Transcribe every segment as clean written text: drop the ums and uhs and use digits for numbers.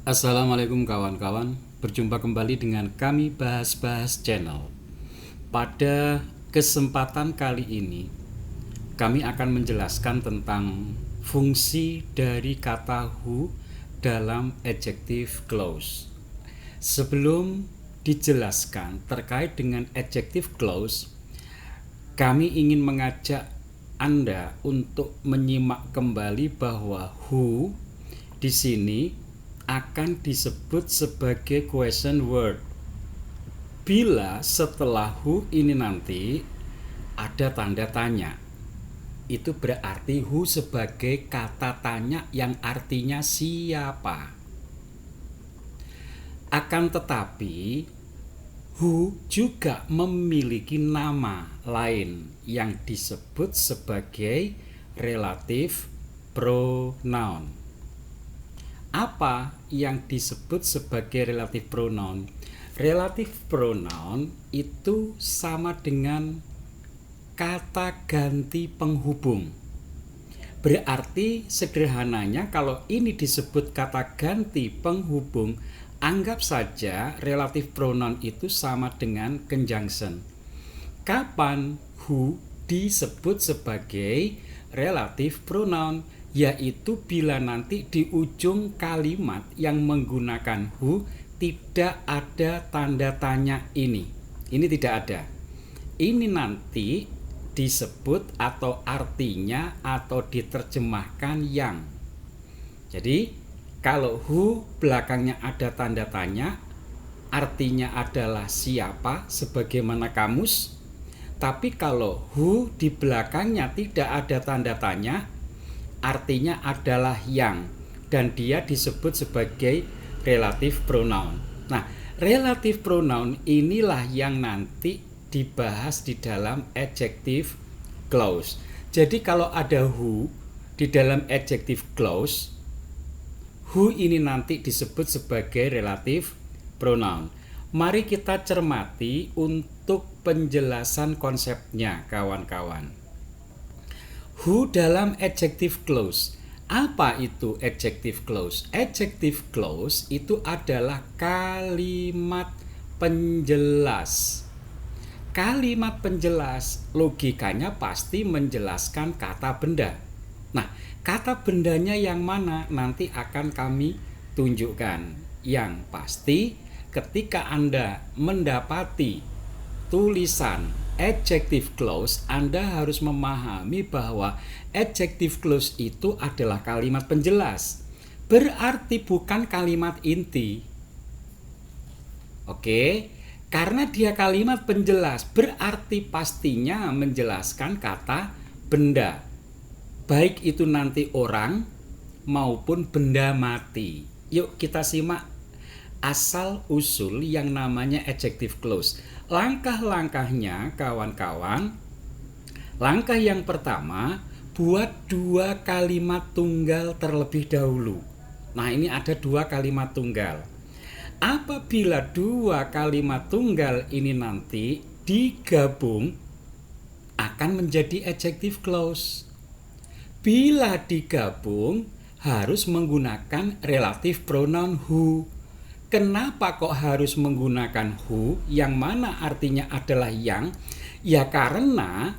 Assalamualaikum kawan-kawan, berjumpa kembali dengan kami Bahas-Bahas Channel. Pada kesempatan kali ini, kami akan menjelaskan tentang fungsi dari kata who dalam adjective clause. Sebelum dijelaskan terkait dengan adjective clause, kami ingin mengajak Anda untuk menyimak kembali bahwa who di sini akan disebut sebagai question word bila setelah who ini nanti ada tanda tanya. Itu berarti who sebagai kata tanya yang artinya siapa. Akan tetapi who juga memiliki nama lain yang disebut sebagai relative pronoun. Apa yang disebut sebagai relative pronoun? Relative pronoun itu sama dengan kata ganti penghubung. Berarti sederhananya kalau ini disebut kata ganti penghubung, anggap saja relative pronoun itu sama dengan conjunction. Kapan who disebut sebagai relative pronoun? Yaitu bila nanti di ujung kalimat yang menggunakan who tidak ada tanda tanya ini. Ini tidak ada. Ini nanti disebut atau artinya atau diterjemahkan yang. Jadi kalau who belakangnya ada tanda tanya, artinya adalah siapa sebagaimana kamus. Tapi kalau who di belakangnya tidak ada tanda tanya, artinya adalah yang, dan dia disebut sebagai relative pronoun. Nah, relative pronoun inilah yang nanti dibahas di dalam adjective clause. Jadi kalau ada who di dalam adjective clause, who ini nanti disebut sebagai relative pronoun. Mari kita cermati untuk penjelasan konsepnya, kawan-kawan. Who dalam adjective clause. Apa itu adjective clause? Adjective clause itu adalah kalimat penjelas. Kalimat penjelas logikanya pasti menjelaskan kata benda. Nah, kata bendanya yang mana nanti akan kami tunjukkan. Yang pasti ketika Anda mendapati tulisan adjective clause, Anda harus memahami bahwa adjective clause itu adalah kalimat penjelas. Berarti bukan kalimat inti. Oke, karena dia kalimat penjelas, berarti pastinya menjelaskan kata benda. Baik itu nanti orang maupun benda mati. Yuk kita simak asal usul yang namanya adjective clause. Langkah-langkahnya kawan-kawan. Langkah yang pertama, buat dua kalimat tunggal terlebih dahulu. Nah, ini ada dua kalimat tunggal. Apabila dua kalimat tunggal ini nanti digabung akan menjadi adjective clause. Bila digabung harus menggunakan relative pronoun who. Kenapa kok harus menggunakan who yang mana artinya adalah yang? Ya karena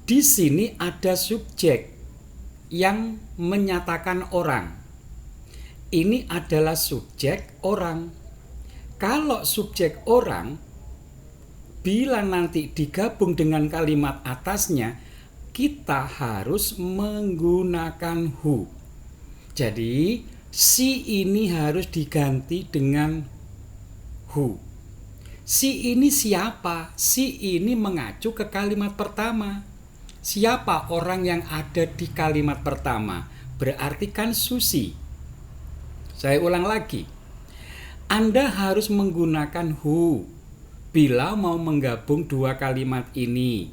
di sini ada subjek yang menyatakan orang. Ini adalah subjek orang. Kalau subjek orang bila nanti digabung dengan kalimat atasnya, kita harus menggunakan who. Jadi si ini harus diganti dengan who. Si ini siapa? Si ini mengacu ke kalimat pertama. Siapa orang yang ada di kalimat pertama? Berarti kan Susi. Saya ulang lagi. Anda harus menggunakan who bila mau menggabung dua kalimat ini.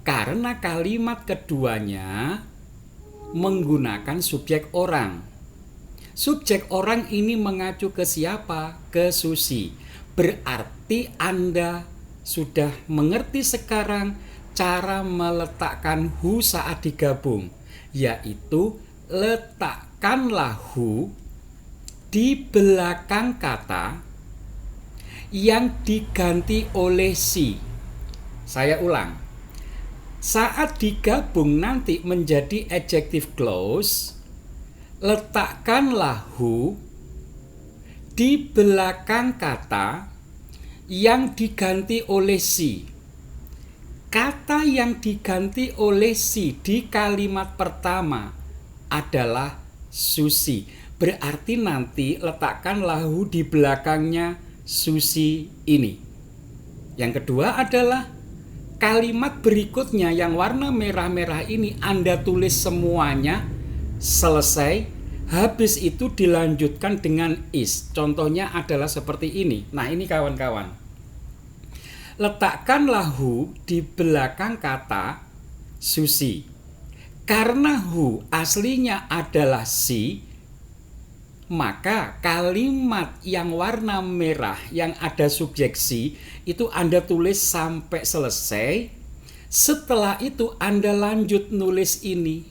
Karena kalimat keduanya menggunakan subjek orang. Subjek orang ini mengacu ke siapa? Ke Susi. Berarti Anda sudah mengerti sekarang cara meletakkan who saat digabung, yaitu letakkanlah who di belakang kata yang diganti oleh si. Saya ulang. Saat digabung nanti menjadi adjective clause, letakkanlah who di belakang kata yang diganti oleh si. Kata yang diganti oleh si di kalimat pertama adalah Susi. Berarti nanti letakkanlah who di belakangnya Susi ini. Yang kedua adalah kalimat berikutnya yang warna merah-merah ini Anda tulis semuanya selesai. Habis itu dilanjutkan dengan is. Contohnya adalah seperti ini. Nah, ini kawan-kawan. Letakkanlah who di belakang kata Susi. Karena who aslinya adalah si, maka kalimat yang warna merah yang ada subjek si itu Anda tulis sampai selesai. Setelah itu Anda lanjut nulis ini,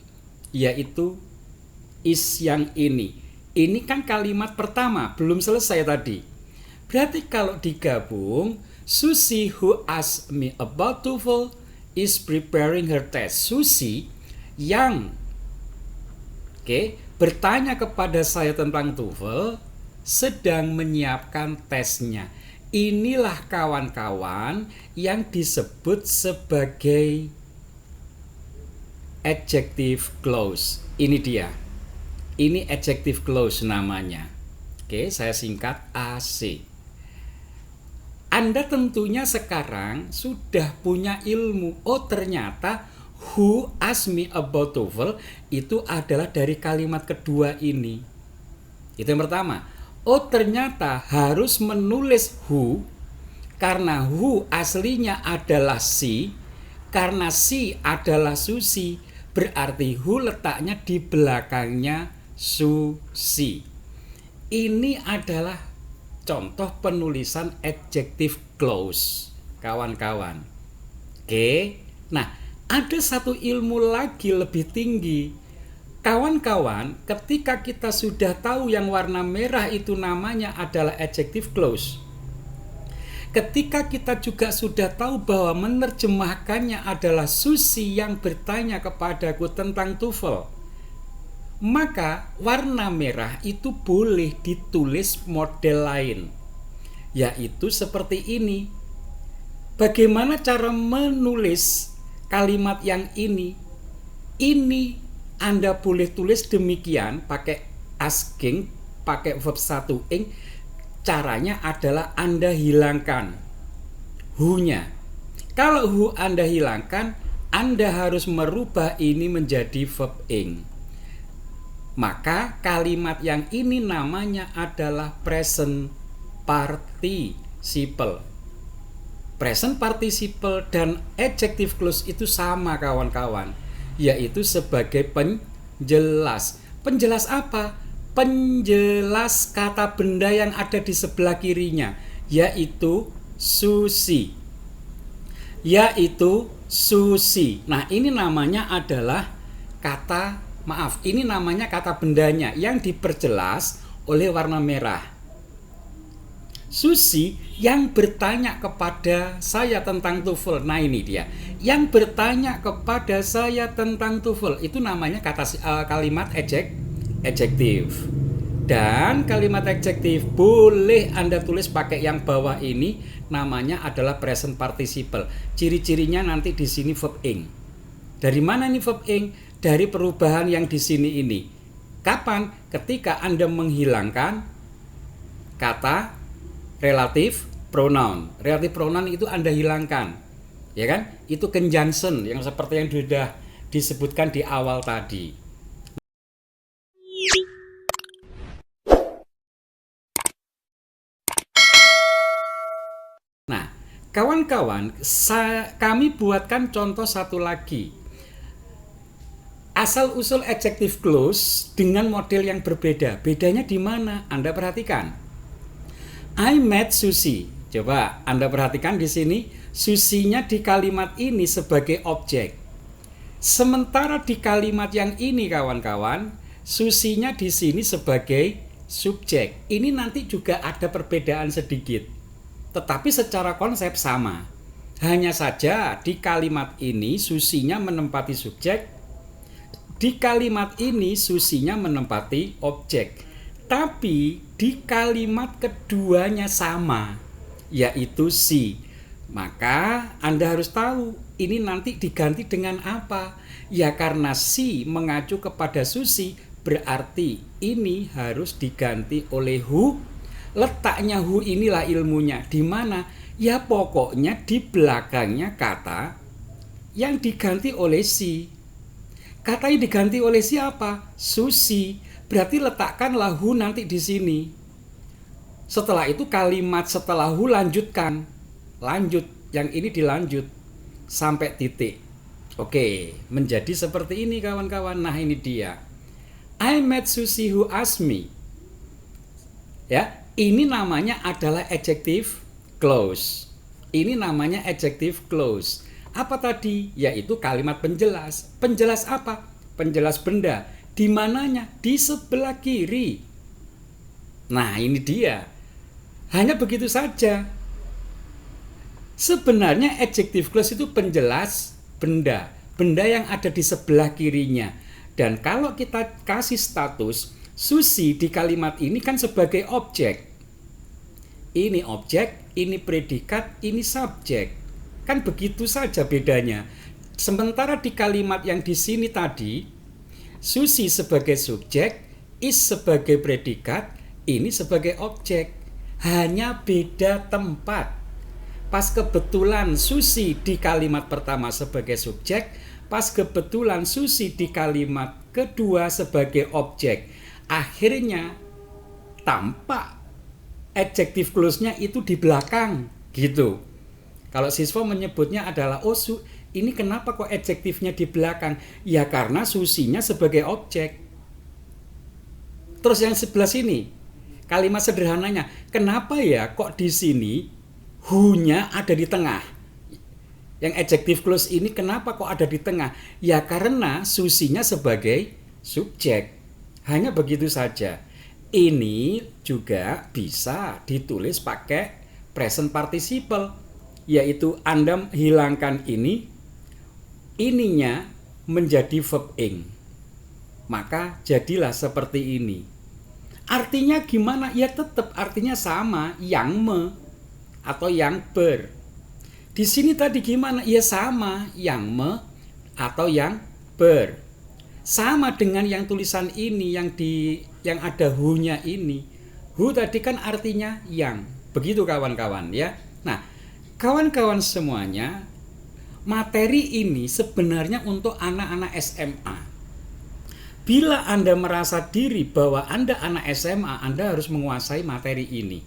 yaitu is yang ini. Ini kan kalimat pertama, belum selesai tadi. Berarti kalau digabung, Susie who asked me about TOEFL is preparing her test. Susie yang bertanya kepada saya tentang TOEFL sedang menyiapkan tesnya. Inilah kawan-kawan yang disebut sebagai adjective clause. Ini dia. Ini adjective clause namanya. Saya singkat AC. Anda tentunya sekarang sudah punya ilmu. Oh, ternyata who asked me about TOEFL itu adalah dari kalimat kedua ini. Itu yang pertama. Oh, ternyata harus menulis who karena who aslinya adalah si. Karena si adalah Susi, berarti who letaknya di belakangnya Susi. Ini adalah contoh penulisan adjective clause, kawan-kawan. Nah, ada satu ilmu lagi lebih tinggi. Kawan-kawan, ketika kita sudah tahu yang warna merah itu namanya adalah adjective clause. Ketika kita juga sudah tahu bahwa menerjemahkannya adalah Susi yang bertanya kepadaku tentang TOEFL, maka warna merah itu boleh ditulis model lain, yaitu seperti ini. Bagaimana cara menulis kalimat yang ini? Ini Anda boleh tulis demikian, pakai asking, pakai verb 1 ing. Caranya adalah Anda hilangkan who-nya. Kalau who Anda hilangkan, Anda harus merubah ini menjadi verb ing. Maka kalimat yang ini namanya adalah present participle. Present participle dan adjective clause itu sama kawan-kawan, yaitu sebagai penjelas. Penjelas apa? Penjelas kata benda yang ada di sebelah kirinya, yaitu Susi. Nah, ini namanya adalah ini namanya kata bendanya yang diperjelas oleh warna merah. Susi yang bertanya kepada saya tentang TOEFL. Nah, ini dia. Yang bertanya kepada saya tentang TOEFL itu namanya kalimat adjective. Dan kalimat adjective boleh Anda tulis pakai yang bawah ini, namanya adalah present participle. Ciri-cirinya nanti di sini verb ing. Dari mana ini verb ing? Dari perubahan yang di sini ini. Kapan? Ketika Anda menghilangkan kata relative pronoun. Relative pronoun itu Anda hilangkan. Ya kan? Itu conjunction yang seperti yang sudah disebutkan di awal tadi. Nah, kawan-kawan, kami buatkan contoh satu lagi. Asal-usul adjective clause dengan model yang berbeda. Bedanya di mana? Anda perhatikan. I met Susi. Coba Anda perhatikan di sini, Susinya di kalimat ini sebagai objek. Sementara di kalimat yang ini kawan-kawan, Susinya di sini sebagai subjek. Ini nanti juga ada perbedaan sedikit, tetapi secara konsep sama. Hanya saja di kalimat ini susinya menempati subjek, di kalimat ini susinya menempati objek. Tapi di kalimat keduanya sama, yaitu si. Maka Anda harus tahu ini nanti diganti dengan apa. Ya karena si mengacu kepada susi, berarti ini harus diganti oleh who. Letaknya who inilah ilmunya. Di mana? Ya pokoknya di belakangnya kata yang diganti oleh si. Kata yang diganti oleh siapa? Susi. Berarti letakkanlah who nanti di sini. Setelah itu kalimat setelah who lanjutkan. Lanjut, yang ini dilanjut sampai titik. Oke, menjadi seperti ini kawan-kawan. Nah, ini dia. I met Susi who asked me. Ya, ini namanya adalah adjective clause. Ini namanya adjective clause. Apa tadi? Yaitu kalimat penjelas. Penjelas apa? Penjelas benda. Di mananya? Di sebelah kiri. Nah, ini dia. Hanya begitu saja. Sebenarnya adjective clause itu penjelas benda. Benda yang ada di sebelah kirinya. Dan kalau kita kasih status, Susi di kalimat ini kan sebagai objek. Ini objek, ini predikat, ini subjek. Kan begitu saja bedanya. Sementara di kalimat yang di sini tadi, Susi sebagai subjek, is sebagai predikat, ini sebagai objek. Hanya beda tempat. Pas kebetulan Susi di kalimat pertama sebagai subjek, pas kebetulan Susi di kalimat kedua sebagai objek. Akhirnya tampak adjective clause-nya itu di belakang gitu. Kalau siswa menyebutnya adalah ini kenapa kok adjektifnya di belakang? Ya karena Susinya sebagai objek. Terus yang sebelah sini, kalimat sederhananya, kenapa ya kok di sini who-nya ada di tengah? Yang adjective clause ini kenapa kok ada di tengah? Ya karena Susinya sebagai subjek. Hanya begitu saja. Ini juga bisa ditulis pakai present participle, yaitu Anda hilangkan ininya menjadi verb ing. Maka jadilah seperti ini. Artinya gimana? Ya tetap artinya sama, yang me atau yang ber. Di sini tadi gimana? Ya sama, yang me atau yang ber. Sama dengan yang tulisan ini yang ada who-nya ini. Who tadi kan artinya yang. Begitu kawan-kawan ya. Nah, kawan-kawan semuanya, materi ini sebenarnya untuk anak-anak SMA. Bila Anda merasa diri bahwa Anda anak SMA, Anda harus menguasai materi ini.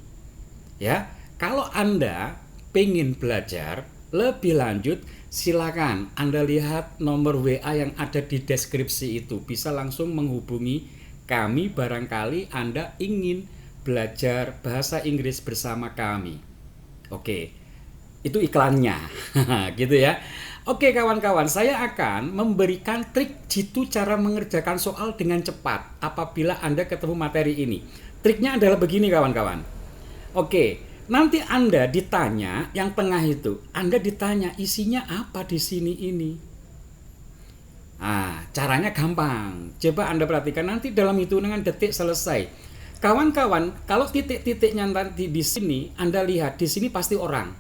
Ya. Kalau Anda pengen belajar lebih lanjut, silakan Anda lihat nomor WA yang ada di deskripsi itu. Bisa langsung menghubungi kami barangkali Anda ingin belajar bahasa Inggris bersama kami. Oke, itu iklannya. Gitu ya. Oke kawan-kawan, saya akan memberikan trik jitu cara mengerjakan soal dengan cepat apabila Anda ketemu materi ini. Triknya adalah begini kawan-kawan. Oke. Nanti Anda ditanya, yang tengah itu, Anda ditanya isinya apa di sini ini. Caranya gampang. Coba Anda perhatikan nanti dalam hitungan detik selesai. Kawan-kawan, kalau titik-titiknya nanti di sini, Anda lihat di sini pasti orang.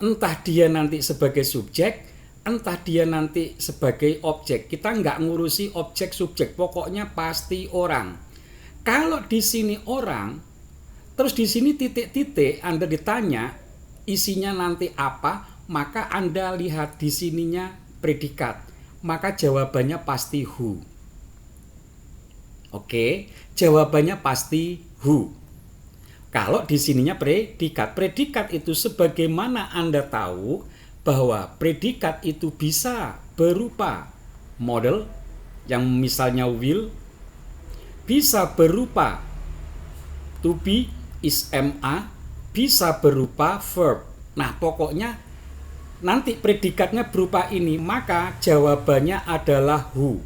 Entah dia nanti sebagai subjek, entah dia nanti sebagai objek. Kita nggak ngurusi objek subjek, pokoknya pasti orang. Kalau di sini orang, terus di sini titik-titik Anda ditanya isinya nanti apa, maka Anda lihat di sininya predikat. Maka jawabannya pasti who. Oke, jawabannya pasti who. Kalau di sininya predikat. Predikat itu sebagaimana Anda tahu bahwa predikat itu bisa berupa model yang misalnya will, bisa berupa to be, is ma, bisa berupa verb. Nah pokoknya nanti predikatnya berupa ini, maka jawabannya adalah who.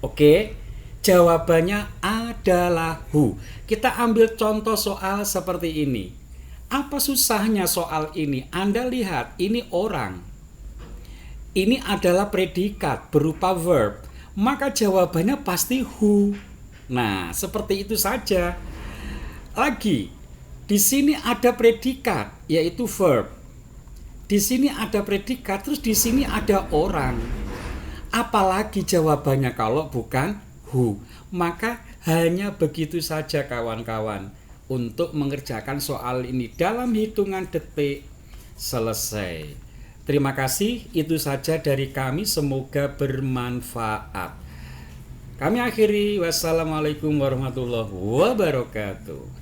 Oke, Jawabannya adalah who. Kita ambil contoh soal seperti ini. Apa susahnya soal ini? Anda lihat, ini orang. Ini adalah predikat berupa verb. Maka jawabannya pasti who. Nah, seperti itu saja. Lagi, di sini ada predikat, yaitu verb. Di sini ada predikat, terus di sini ada orang. Apalagi jawabannya kalau bukan who. Maka hanya begitu saja kawan-kawan. Untuk mengerjakan soal ini dalam hitungan detik, selesai. Terima kasih, itu saja dari kami, semoga bermanfaat. Kami akhiri, wassalamualaikum warahmatullahi wabarakatuh.